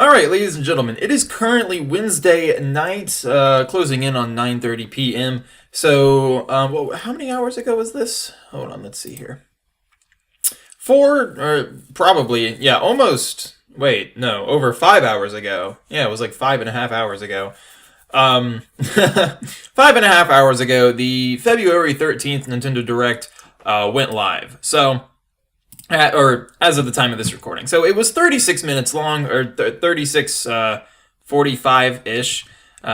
Alright, ladies and gentlemen, it is currently Wednesday night, closing in on 9:30 p.m. So, how many hours ago was this? Hold on, let's see here. Probably, yeah, almost, wait, no, over 5 hours ago. Yeah, it was like 5.5 hours ago. 5.5 hours ago, the February 13th Nintendo Direct went live. So, or as of the time of this recording. So it was 36 minutes long, or 45-ish.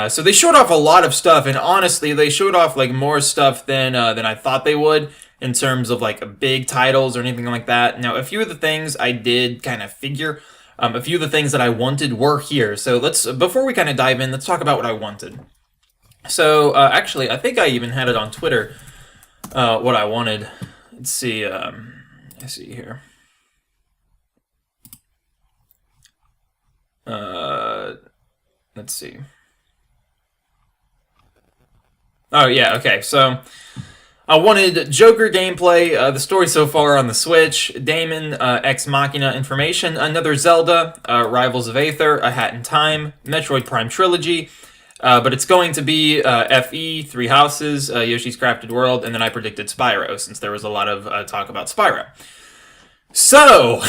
So they showed off a lot of stuff, and honestly, they showed off like more stuff than I thought they would in terms of like big titles or anything like that. Now, a few of the things I did kind of figure. A few of the things that I wanted were here. So before we kind of dive in, let's talk about what I wanted. So actually, I think I even had it on Twitter. What I wanted. Let's see. I see here. Let's see. Oh, yeah, okay. So, I wanted Joker gameplay, the story so far on the Switch, Damon, Ex Machina information, another Zelda, Rivals of Aether, A Hat in Time, Metroid Prime Trilogy, but it's going to be FE, Three Houses, Yoshi's Crafted World, and then I predicted Spyro, since there was a lot of talk about Spyro. So,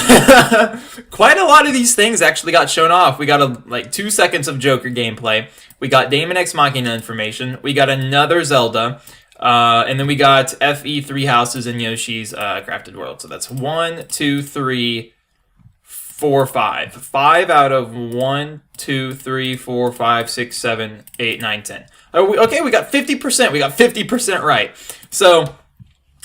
quite a lot of these things actually got shown off. We got like 2 seconds of Joker gameplay. We got Damon Ex Machina information. We got another Zelda. And then we got FE, Three Houses, and Yoshi's Crafted World. So that's 1, 2, 3, 4, 5. 5 out of 1, 2, 3, 4, 5, 6, 7, 8, 9, 10. Okay, we got 50%. We got 50% right. So...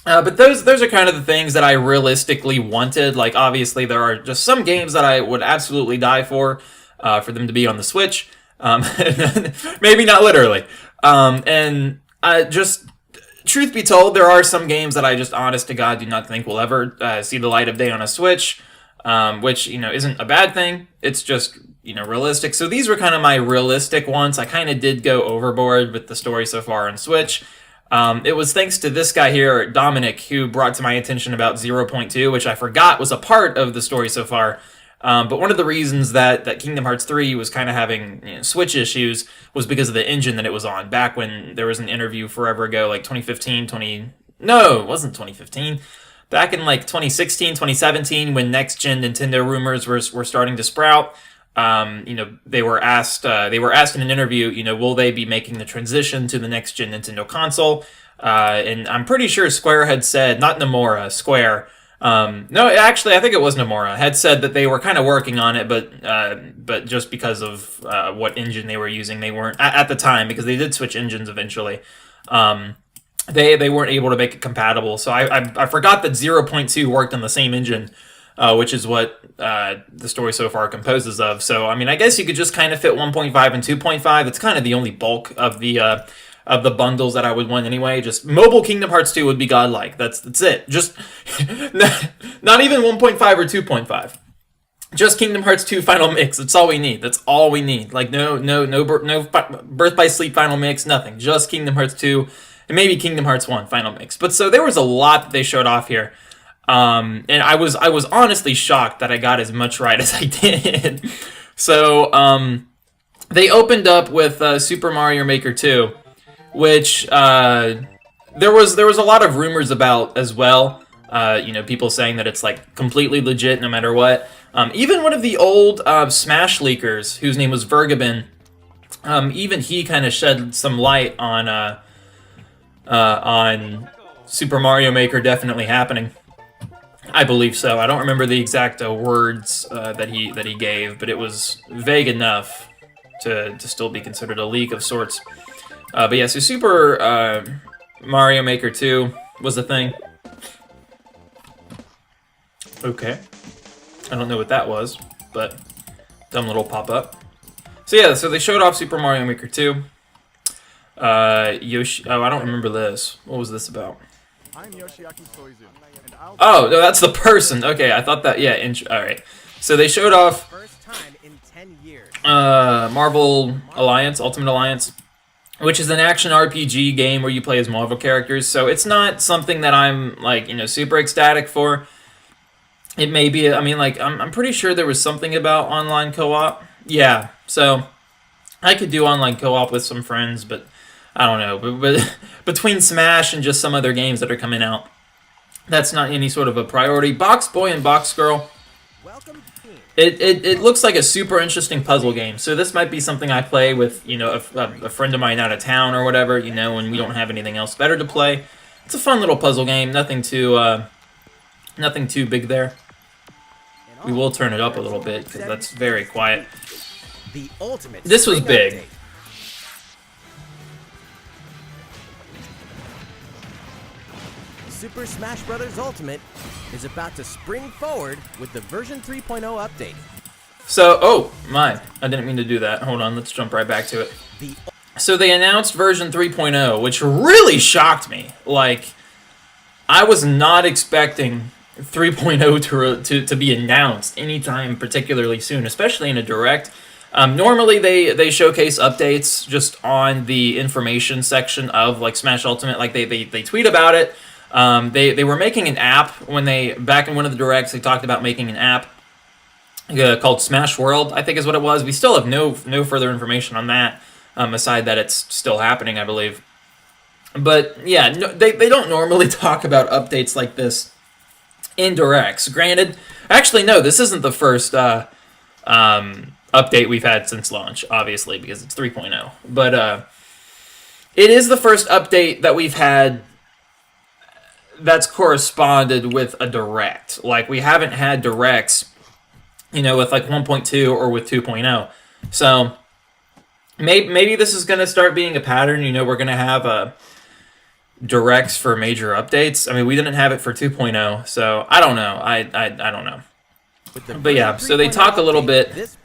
but those are kind of the things that I realistically wanted. Like, obviously, there are just some games that I would absolutely die for them to be on the Switch. Maybe not literally. And just, truth be told, there are some games that I just, honest to God, do not think will ever see the light of day on a Switch, which, isn't a bad thing. It's just, realistic. So these were kind of my realistic ones. I kind of did go overboard with the story so far on Switch. It was thanks to this guy here, Dominic, who brought to my attention about 0.2, which I forgot was a part of the story so far. But one of the reasons that Kingdom Hearts 3 was kind of having Switch issues was because of the engine that it was on. Back when there was an interview forever ago, like 2015, No, it wasn't 2015. Back in like 2016, 2017, when next-gen Nintendo rumors were starting to sprout. They were asked in an interview, will they be making the transition to the next gen Nintendo console? And I'm pretty sure Square had said, not Nomura, Square. No, actually, I think it was Nomura had said that they were kind of working on it, but just because of what engine they were using, they weren't at the time, because they did switch engines eventually. They weren't able to make it compatible. So I forgot that 0.2 worked on the same engine. Which is what the story so far composes of. So, I mean, I guess you could just kind of fit 1.5 and 2.5. That's kind of the only bulk of the bundles that I would want anyway. Just mobile Kingdom Hearts 2 would be godlike. That's it. Just not even 1.5 or 2.5. Just Kingdom Hearts 2 Final Mix. That's all we need. That's all we need. Like no Birth by Sleep Final Mix. Nothing. Just Kingdom Hearts 2 and maybe Kingdom Hearts 1 Final Mix. But so there was a lot that they showed off here. And I was honestly shocked that I got as much right as I did. So, they opened up with Super Mario Maker 2, which there was a lot of rumors about as well. People saying that it's like completely legit no matter what. Even one of the old Smash leakers, whose name was Vergabin, even he kind of shed some light on Super Mario Maker definitely happening. I believe so. I don't remember the exact words that he gave, but it was vague enough to still be considered a leak of sorts. But yeah, so Super Mario Maker 2 was a thing. Okay. I don't know what that was, but dumb little pop-up. So yeah, so they showed off Super Mario Maker 2. Yoshi... Oh, I don't remember this. What was this about? I'm Yoshiaki Soizu. Oh, no, that's the person. Okay, I thought that... Yeah, alright. So they showed off... Marvel Alliance, Ultimate Alliance, which is an action RPG game where you play as Marvel characters. So it's not something that I'm, like, super ecstatic for. It may be... I mean, like, I'm pretty sure there was something about online co-op. Yeah, so I could do online co-op with some friends, but I don't know. But between Smash and just some other games that are coming out, that's not any sort of a priority. Box Boy and Box Girl, it looks like a super interesting puzzle game. So this might be something I play with, you know, a friend of mine out of town or whatever, you know, when we don't have anything else better to play. It's a fun little puzzle game. Nothing too big there. We will turn it up a little bit because that's very quiet. This was big. Super Smash Bros. Ultimate is about to spring forward with the version 3.0 update. So, oh my, I didn't mean to do that. Hold on, let's jump right back to it. So they announced version 3.0, which really shocked me. Like, I was not expecting 3.0 to be announced anytime particularly soon, especially in a direct. Normally they showcase updates just on the information section of like Smash Ultimate. Like they tweet about it. They were making an app when back in one of the directs they talked about making an app called Smash World, I think is what it was. We still have no further information on that aside that it's still happening, I believe. But yeah, no, they don't normally talk about updates like this in directs. Granted, actually no, this isn't the first update we've had since launch, obviously, because it's 3.0. But it is the first update that we've had that's corresponded with a direct. Like, we haven't had directs, you know, with like 1.2 or with 2.0. So maybe this is going to start being a pattern. You know, we're going to have directs for major updates. I mean, we didn't have it for 2.0, so I don't know. I don't know. But yeah, so they talk a little bit.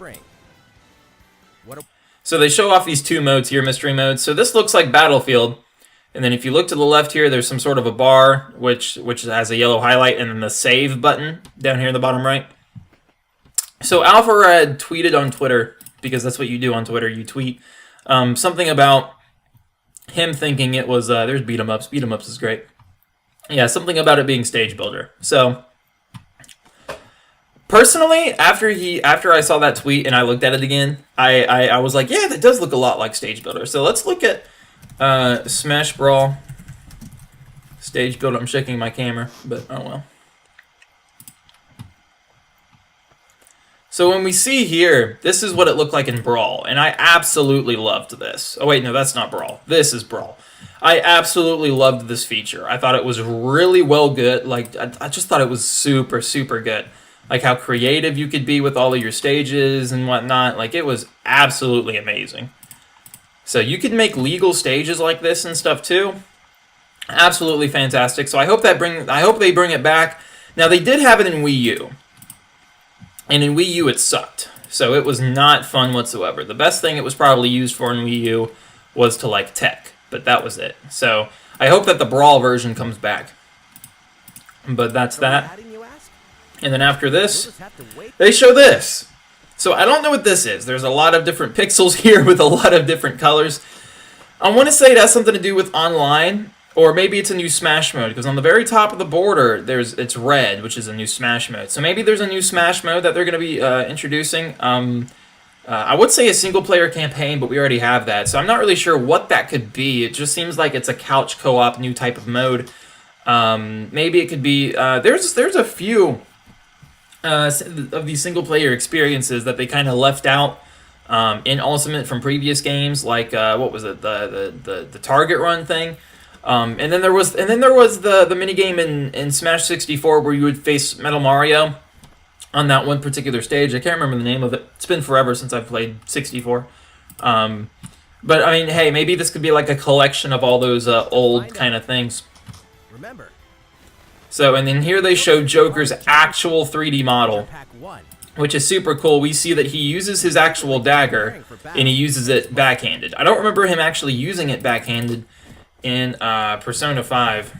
So they show off these two modes here, mystery modes. So this looks like Battlefield. And then if you look to the left here, there's some sort of a bar, which has a yellow highlight, and then the save button down here in the bottom right. So AlphaRed tweeted on Twitter, because that's what you do on Twitter, you tweet, something about him thinking it was, there's beat 'em ups. Beat 'em ups is great. Yeah, something about it being Stage Builder. So personally, after I saw that tweet and I looked at it again, I was like, yeah, that does look a lot like Stage Builder. So let's look at Smash Brawl Stage Builder. I'm shaking my camera, but oh well. So when we see here, this is what it looked like in Brawl, and I absolutely loved this. Oh wait, no, that's not Brawl. This is Brawl. I absolutely loved this feature. I thought it was really well good. Like, I just thought it was super, super good. Like how creative you could be with all of your stages and whatnot. Like, it was absolutely amazing. So you could make legal stages like this and stuff too. Absolutely fantastic. So I hope they bring it back. Now they did have it in Wii U. And in Wii U it sucked. So it was not fun whatsoever. The best thing it was probably used for in Wii U was to like tech, but that was it. So I hope that the Brawl version comes back. But that's that. And then after this, they show this. So I don't know what this is. There's a lot of different pixels here with a lot of different colors. I want to say it has something to do with online, or maybe it's a new Smash mode, because on the very top of the border, it's red, which is a new Smash mode. So maybe there's a new Smash mode that they're going to be introducing. I would say a single-player campaign, but we already have that. So I'm not really sure what that could be. It just seems like it's a couch co-op new type of mode. Maybe it could be... there's a few of these single-player experiences that they kind of left out in Ultimate from previous games, like what was it, the Target Run thing. And then there was the minigame in Smash 64 where you would face Metal Mario on that one particular stage. I can't remember the name of it. It's been forever since I've played 64. But I mean, hey, maybe this could be like a collection of all those old kind of things. Remember. So, and then here they show Joker's actual 3D model, which is super cool. We see that he uses his actual dagger, and he uses it backhanded. I don't remember him actually using it backhanded in Persona 5.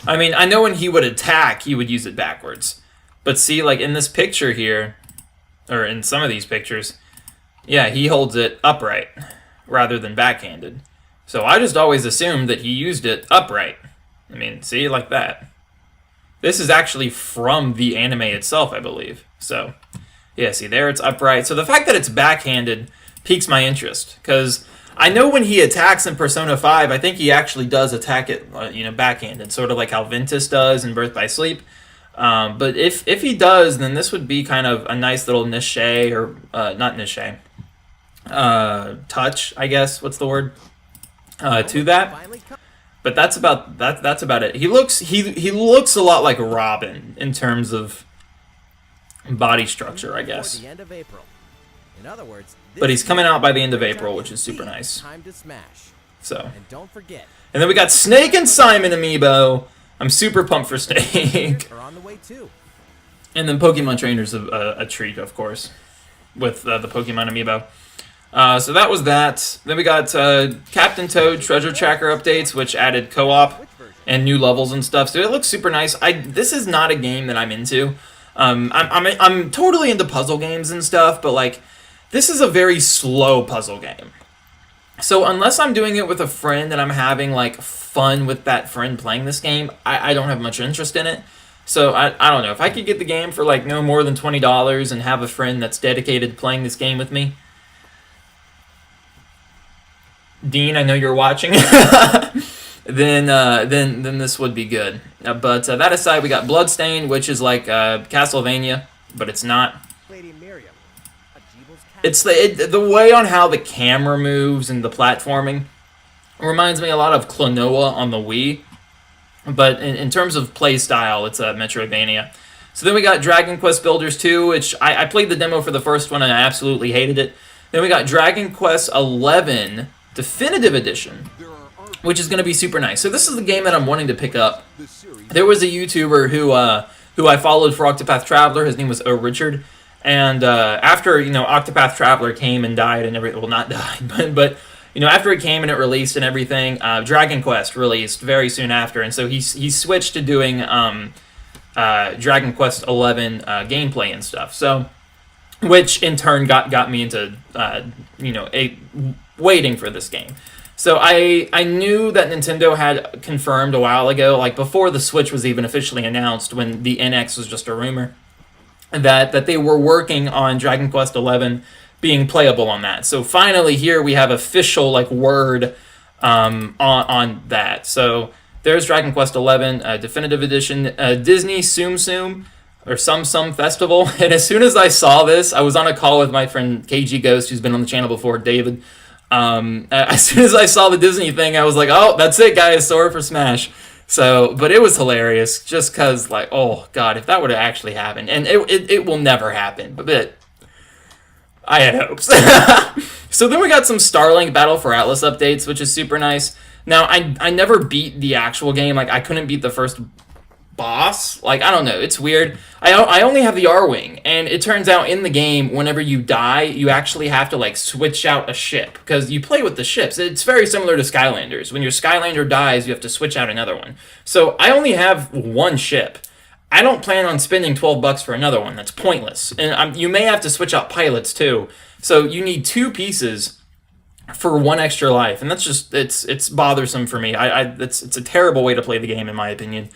I mean, I know when he would attack, he would use it backwards. But see, like in this picture here, or in some of these pictures, yeah, he holds it upright rather than backhanded. So I just always assumed that he used it upright. I mean, see, like that. This is actually from the anime itself, I believe. So, yeah, see there, it's upright. So the fact that it's backhanded piques my interest, because I know when he attacks in Persona 5, I think he actually does attack it, backhanded, sort of like how Ventus does in Birth by Sleep. But if he does, then this would be kind of a nice little niche, or not niche, touch, I guess. What's the word? To that. But that's about it. He looks a lot like Robin in terms of body structure, I guess. The end of April. In other words, But he's coming out by the end of April, which is super nice. Time to smash. So. And don't forget. And then we got Snake and Simon amiibo. I'm super pumped for Snake. Are on the way too. And then Pokemon Trainer's a treat, of course, with the Pokemon amiibo. So that was that. Then we got Captain Toad Treasure Tracker updates, which added co-op and new levels and stuff. So it looks super nice. This is not a game that I'm into. I'm totally into puzzle games and stuff, but like this is a very slow puzzle game. So unless I'm doing it with a friend and I'm having like fun with that friend playing this game, I don't have much interest in it. So I don't know. If I could get the game for like no more than $20 and have a friend that's dedicated to playing this game with me. Dean, I know you're watching. then this would be good. But that aside, we got Bloodstained, which is like Castlevania, but it's not. Lady Miriam. It's the way on how the camera moves and the platforming reminds me a lot of Klonoa on the Wii. But in terms of play style, it's a Metroidvania. So then we got Dragon Quest Builders 2, which I played the demo for the first one and I absolutely hated it. Then we got Dragon Quest 11 Definitive Edition, which is going to be super nice. So this is the game that I'm wanting to pick up. There was a YouTuber who I followed for Octopath Traveler. His name was O Richard. And after, Octopath Traveler came and died and everything, well, not died, but after it came and it released and everything, Dragon Quest released very soon after. And so he switched to doing Dragon Quest 11 gameplay and stuff. So, which in turn got me into, waiting for this game. So I knew that Nintendo had confirmed a while ago, like before the Switch was even officially announced, when the NX was just a rumor, that they were working on Dragon Quest 11 being playable on that. So finally here we have official word on that. So there's Dragon Quest 11 Definitive Edition, Disney Tsum Tsum or Sum Festival. And as soon as I saw this, I was on a call with my friend KG Ghost, who's been on the channel before, David. As soon as I saw the Disney thing, I was like, oh, that's it, guys, Sora for Smash. So, but it was hilarious, just because, oh, God, if that would have actually happened. And it will never happen, but I had hopes. So then we got some Starlink Battle for Atlas updates, which is super nice. Now, I never beat the actual game. I couldn't beat the first boss. I don't know. It's weird. I only have the R-Wing, and it turns out in the game, whenever you die, you actually have to, switch out a ship, because you play with the ships. It's very similar to Skylanders. When your Skylander dies, you have to switch out another one. So I only have one ship. I don't plan on spending $12 for another one. That's pointless. And you may have to switch out pilots, too. So you need two pieces for one extra life, and that's just, it's bothersome for me. It's a terrible way to play the game, in my opinion.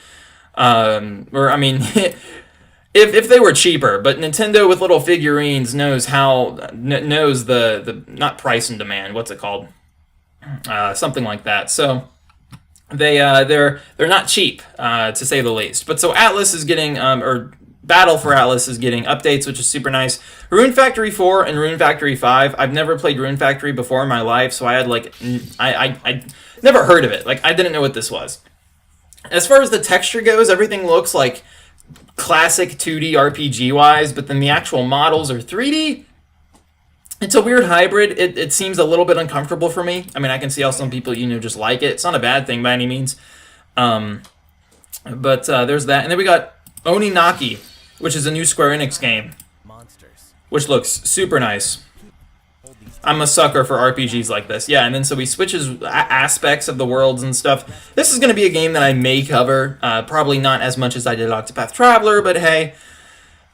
If they were cheaper, but Nintendo with little figurines knows the not price and demand, what's it called? Something like that. So they're not cheap, to say the least. But so Atlas is getting or Battle for Atlas is getting updates, which is super nice. Rune Factory 4 and Rune Factory 5. I've never played Rune Factory before in my life, so I had I never heard of it. I didn't know what this was. As far as the texture goes, everything looks like classic 2D RPG-wise, but then the actual models are 3D. It's a weird hybrid. It seems a little bit uncomfortable for me. I mean, I can see how some people, just like it. It's not a bad thing by any means. But there's that. And then we got Oninaki, which is a new Square Enix game, which looks super nice. I'm a sucker for RPGs like this. Yeah, and then so he switches aspects of the worlds and stuff. This is going to be a game that I may cover. Probably not as much as I did Octopath Traveler, but hey,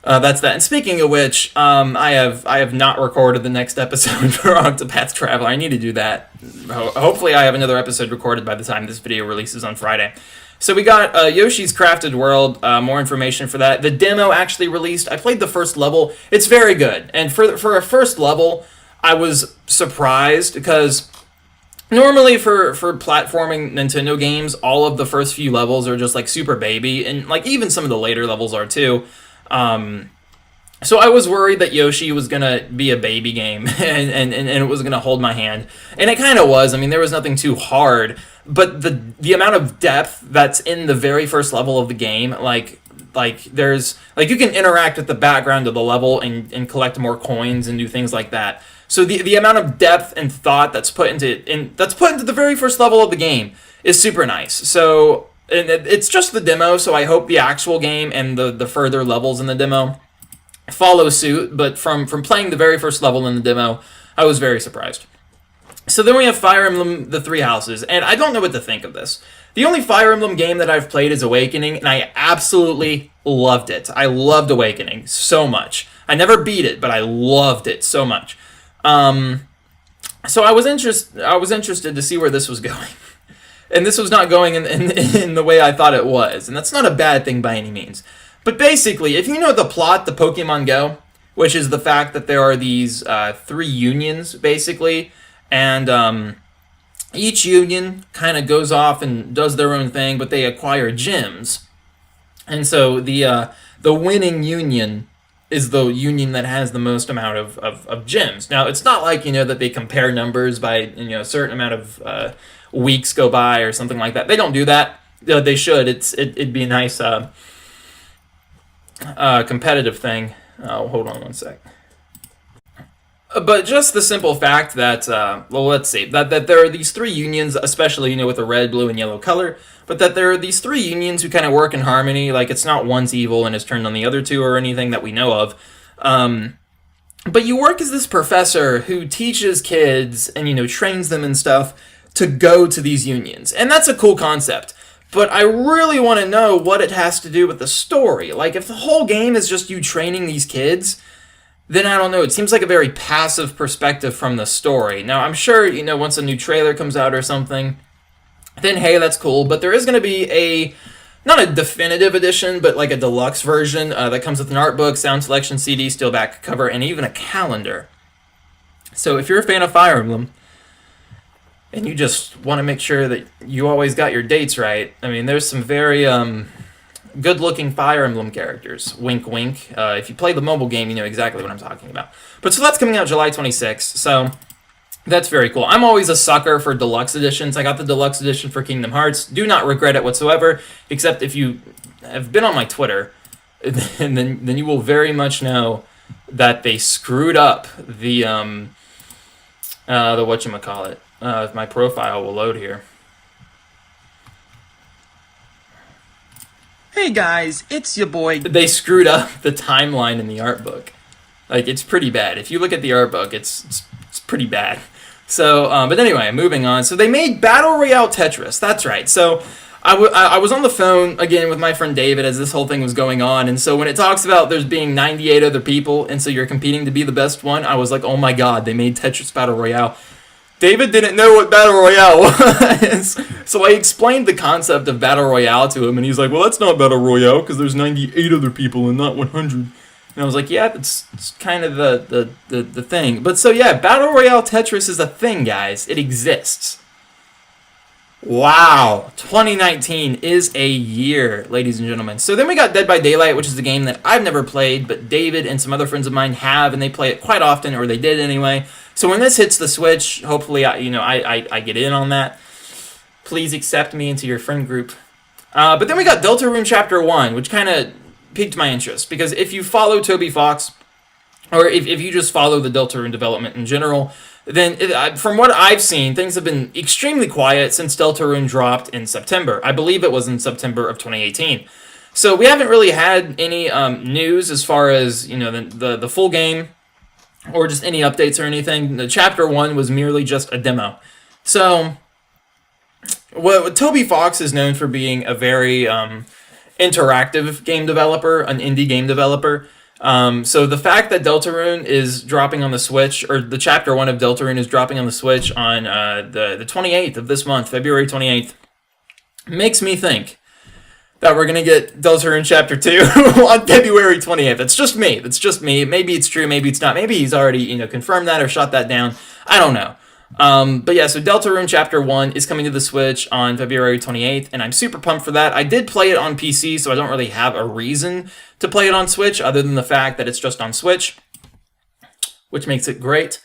that's that. And speaking of which, I have not recorded the next episode for Octopath Traveler. I need to do that. Hopefully I have another episode recorded by the time this video releases on Friday. So we got Yoshi's Crafted World, more information for that. The demo actually released. I played the first level. It's very good. And for a first level, I was surprised because normally for platforming Nintendo games, all of the first few levels are just like super baby, and like even some of the later levels are too. So I was worried that Yoshi was gonna be a baby game and it was gonna hold my hand, and it kind of was. I mean, there was nothing too hard, but the amount of depth that's in the very first level of the game, like there's like you can interact with the background of the level and collect more coins and do things like that. So the amount of depth and thought that's put into the very first level of the game is super nice. So and it's just the demo, so I hope the actual game and the further levels in the demo follow suit. But from playing the very first level in the demo, I was very surprised. So then we have Fire Emblem The Three Houses, and I don't know what to think of this. The only Fire Emblem game that I've played is Awakening, and I absolutely loved it. I loved Awakening so much. I never beat it, but I loved it so much. So I was interested to see where this was going. And this was not going in the way I thought it was. And that's not a bad thing by any means. But basically, if you know the plot to Pokemon Go, which is the fact that there are these 3 unions, basically, and each union kind of goes off and does their own thing, but they acquire gyms. And so the winning union is the union that has the most amount of gyms. Now, it's not like, that they compare numbers by, a certain amount of weeks go by or something like that. They don't do that. They should. It'd be a nice competitive thing. Hold on one sec. But just the simple fact that, let's see, that there are these 3 unions, especially, with the red, blue, and yellow color, but that there are these 3 unions who kind of work in harmony, like it's not one's evil and is turned on the other 2 or anything that we know of. But you work as this professor who teaches kids and, trains them and stuff to go to these unions. And that's a cool concept. But I really want to know what it has to do with the story. Like, if the whole game is just you training these kids, then I don't know. It seems like a very passive perspective from the story. Now, I'm sure, once a new trailer comes out or something, then hey, that's cool. But there is going to be not a definitive edition, but like a deluxe version that comes with an art book, sound selection, CD, steel back cover, and even a calendar. So if you're a fan of Fire Emblem, and you just want to make sure that you always got your dates right, I mean, there's some very good-looking Fire Emblem characters. Wink, wink. If you play the mobile game, you know exactly what I'm talking about. But so that's coming out July 26th, so that's very cool. I'm always a sucker for deluxe editions. I got the deluxe edition for Kingdom Hearts. Do not regret it whatsoever, except if you have been on my Twitter, and then you will very much know that they screwed up the whatchamacallit. If my profile will load here. Hey guys, it's your boy. They screwed up the timeline in the art book. Like, it's pretty bad. If you look at the art book, it's pretty bad. So, but anyway, moving on. So they made Battle Royale Tetris. That's right. So I was on the phone again with my friend David as this whole thing was going on. And so when it talks about there's being 98 other people, and so you're competing to be the best one, I was like, oh my god, they made Tetris Battle Royale. David didn't know what Battle Royale was. So I explained the concept of Battle Royale to him, and he's like, well, that's not Battle Royale, because there's 98 other people and not 100. And I was like, yeah, it's kind of the thing. But so yeah, Battle Royale Tetris is a thing, guys. It exists. Wow. 2019 is a year, ladies and gentlemen. So then we got Dead by Daylight, which is a game that I've never played, but David and some other friends of mine have, and they play it quite often, or they did anyway. So when this hits the Switch, hopefully I get in on that. Please accept me into your friend group. But then we got Deltarune Chapter 1, which kind of piqued my interest, because if you follow Toby Fox, or if you just follow the Deltarune development in general, then from what I've seen, things have been extremely quiet since Deltarune dropped in September. I believe it was in September of 2018. So we haven't really had any news as far as the full game, or just any updates or anything. The Chapter 1 was merely just a demo. So what Toby Fox is known for being a very interactive game developer, an indie game developer. So the fact that Deltarune is dropping on the Switch, or the Chapter 1 of Deltarune is dropping on the Switch on the 28th of this month, February 28th, makes me think that we're gonna get Deltarune Chapter 2 on February 28th. It's just me. That's just me. Maybe it's true, maybe it's not. Maybe he's already, confirmed that or shot that down. I don't know. But yeah, so Deltarune Chapter 1 is coming to the Switch on February 28th, and I'm super pumped for that. I did play it on PC, so I don't really have a reason to play it on Switch, other than the fact that it's just on Switch, which makes it great.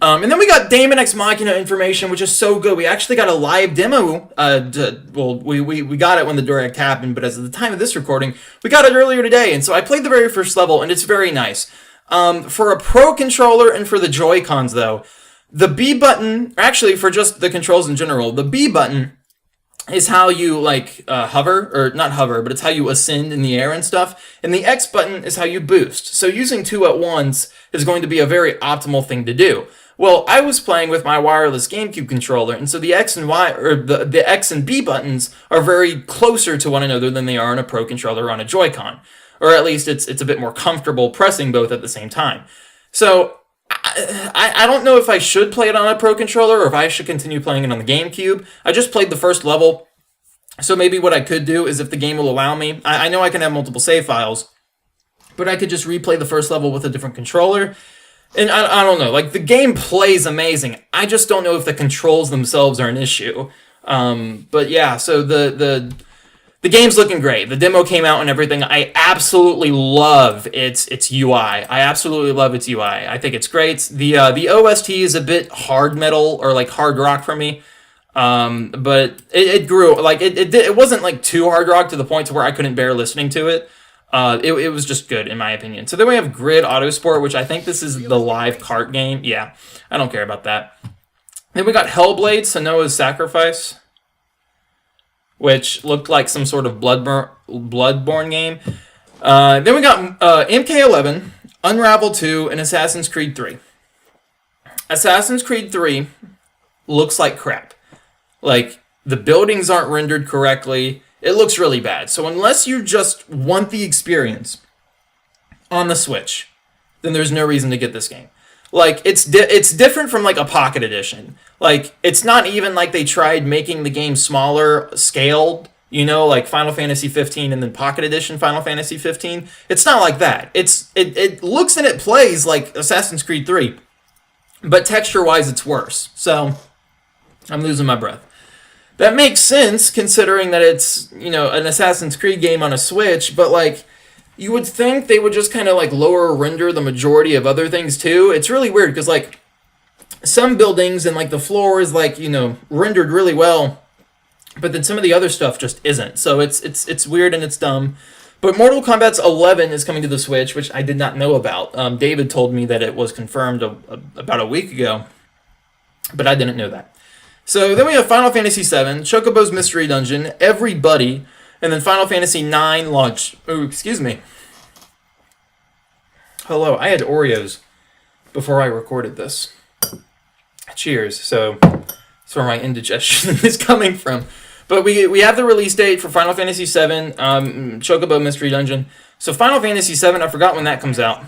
And then we got Daemon X Machina information, which is so good. We actually got a live demo. We got it when the direct happened, but as of the time of this recording, we got it earlier today. And so I played the very first level, and it's very nice. For a Pro controller and for the Joy-Cons, though, the B button, actually for just the controls in general, the B button is how you hover, or not hover, but it's how you ascend in the air and stuff. And the X button is how you boost. So using two at once is going to be a very optimal thing to do. Well, I was playing with my wireless GameCube controller, and so the X and Y, or the X and B buttons are very closer to one another than they are on a Pro controller or on a Joy-Con. Or at least it's a bit more comfortable pressing both at the same time. So I don't know if I should play it on a Pro controller or if I should continue playing it on the GameCube. I just played the first level, so maybe what I could do is, if the game will allow me, I know I can have multiple save files, but I could just replay the first level with a different controller. And I don't know, the game plays amazing. I just don't know if the controls themselves are an issue. But yeah, so the game's looking great. The demo came out and everything. I absolutely love its UI. I absolutely love its UI. I think it's great. The OST is a bit hard metal or hard rock for me. But it grew, it wasn't too hard rock to the point to where I couldn't bear listening to it. It was just good, in my opinion. So then we have Grid Autosport, which I think this is the live kart game. Yeah, I don't care about that. Then we got Hellblade, Senua's Sacrifice, which looked like some sort of Bloodborne game. Then we got MK11, Unravel 2, and Assassin's Creed 3. Assassin's Creed 3 looks like crap. The buildings aren't rendered correctly. It looks really bad. So unless you just want the experience on the Switch, then there's no reason to get this game. It's different from a Pocket Edition. It's not even like they tried making the game smaller, scaled, Final Fantasy 15 and then Pocket Edition Final Fantasy 15. It's not like that. It looks and it plays like Assassin's Creed 3, but texture-wise it's worse. So I'm losing my breath. That makes sense, considering that it's, an Assassin's Creed game on a Switch, but, you would think they would just kind of, lower render the majority of other things, too. It's really weird, because, some buildings and, the floor is, rendered really well, but then some of the other stuff just isn't. So it's weird and it's dumb. But Mortal Kombat 11 is coming to the Switch, which I did not know about. David told me that it was confirmed about a week ago, but I didn't know that. So then we have Final Fantasy VII, Chocobo's Mystery Dungeon, Everybody, and then Final Fantasy IX launch. Oh, excuse me. Hello, I had Oreos before I recorded this. Cheers. So that's where my indigestion is coming from. But we have the release date for Final Fantasy VII, Chocobo Mystery Dungeon. So Final Fantasy VII, I forgot when that comes out.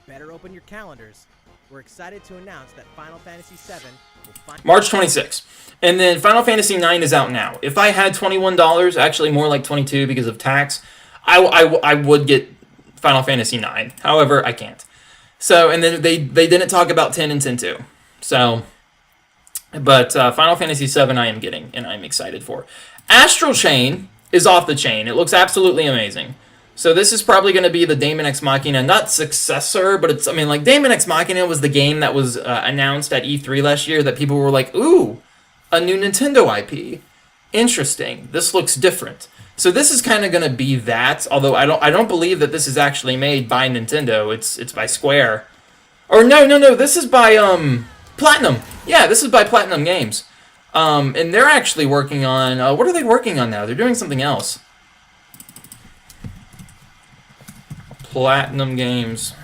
Better open your calendars. We're excited to announce that Final Fantasy VII will March 26th. And then Final Fantasy IX is out now. If I had $21, actually more like $22 because of tax, I would get Final Fantasy IX. However, I can't. So, and then they didn't talk about 10 and 10-2. So, but Final Fantasy VII I am getting, and I'm excited for. Astral Chain is off the chain. It looks absolutely amazing. So this is probably going to be the Daemon X Machina, not successor, but it's, Daemon X Machina was the game that was announced at E3 last year that people were like, ooh, a new Nintendo IP. Interesting. This looks different. So this is kind of going to be that, although I don't believe that this is actually made by Nintendo. It's by Square. Or no, this is by Platinum. Yeah, this is by Platinum Games. And they're actually working on, what are they working on now? They're doing something else. Platinum Games.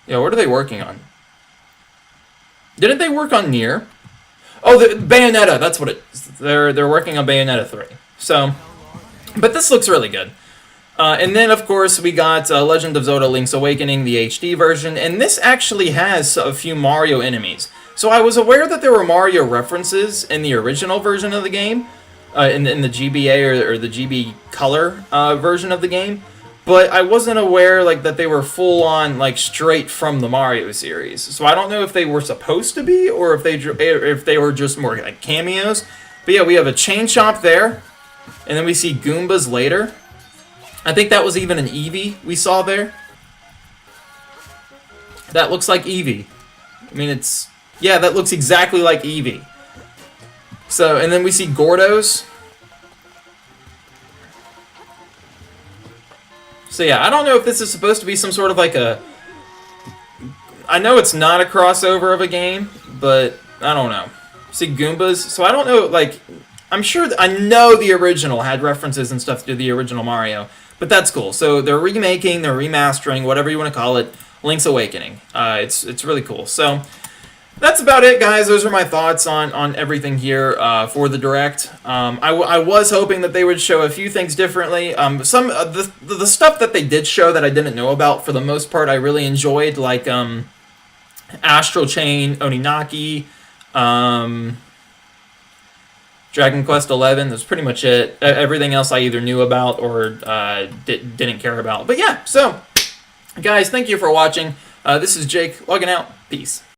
Yeah, what are they working on? Didn't they work on Nier? Oh, the Bayonetta, that's what it is. They're working on Bayonetta 3. So, but this looks really good. And then, of course, we got Legend of Zelda Link's Awakening, the HD version, and this actually has a few Mario enemies. So I was aware that there were Mario references in the original version of the game, in the GBA or the GB Color version of the game. But I wasn't aware like that they were full on like straight from the Mario series. So I don't know if they were supposed to be or if they were just more like cameos. But yeah, we have a Chain Chomp there, and then we see Goombas later. I think that was even an Eevee we saw there. That looks like Eevee. I mean, that looks exactly like Eevee. So, and then we see Gordos. So yeah, I don't know if this is supposed to be some sort of like a... I know it's not a crossover of a game, but I don't know. See Goombas, so I don't know, like... I'm sure, I know the original had references and stuff to the original Mario, but that's cool. So they're remaking, they're remastering, whatever you want to call it, Link's Awakening. It's really cool. So that's about it, guys. Those are my thoughts on everything here for the Direct. I was hoping that they would show a few things differently. Some of the stuff that they did show that I didn't know about, for the most part, I really enjoyed, like Astral Chain, Oninaki, Dragon Quest XI. That's pretty much it. Everything else I either knew about or didn't care about. But yeah, so guys, thank you for watching. This is Jake logging out. Peace.